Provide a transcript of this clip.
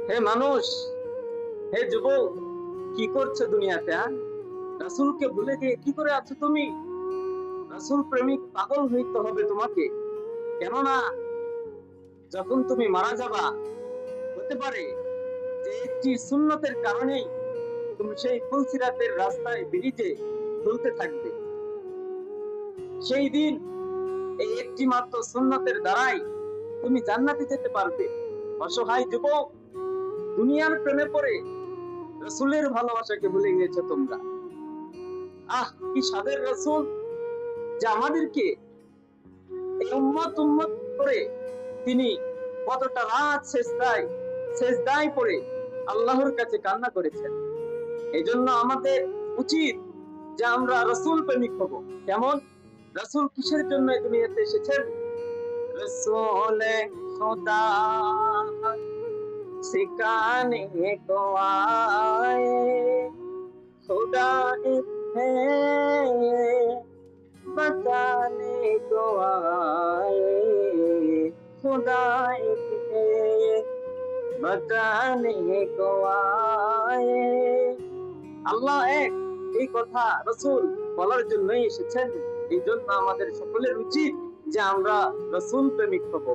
হে মানুষ, হে যুবক, কি করছো দুনিয়াতে? রাসূলকে ভুলে গিয়ে কি করে আছো তুমি? রাসূল প্রেমিক পাগল হইতে হবে তোমাকে। কেননা যখন তুমি মারা যাবা, হতে পারে যে একটি সুন্নতের কারণেই তুমি সেই ফুলসিরাতের রাস্তায় ব্রিজে ঝুলতে থাকবে। সেই দিন এই একটি মাত্র সুন্নতের দ্বারাই তুমি জান্নাতে যেতে পারবে। অসহায় যুবক, দুনিয়ার প্রেমে পড়ে রাসূলের ভালোবাসাকে ভুলে গিয়েছো তোমরা। কি সাদের রাসূল, যে আমাদেরকে এই উম্মত উম্মত করে তিনি কতটা রাত সেজদায় পড়ে আল্লাহর কাছে কান্না করেছেন। এই জন্য আমাদের উচিত যে আমরা রাসূল প্রেমিক হব। কেমন? রাসূল কিসের জন্য এই দুনিয়াতে এসেছেন? রসূলে খুদা सिखाने को आए, खुदा एक है बताने को आए, खुदा एक है बताने को आए। আল্লাহ এক, এই কথা রাসূল বলার জন্যই এসেছেন। এই জন্য আমাদের সকলের উচিত যে আমরা রাসূল প্রেমিক হব।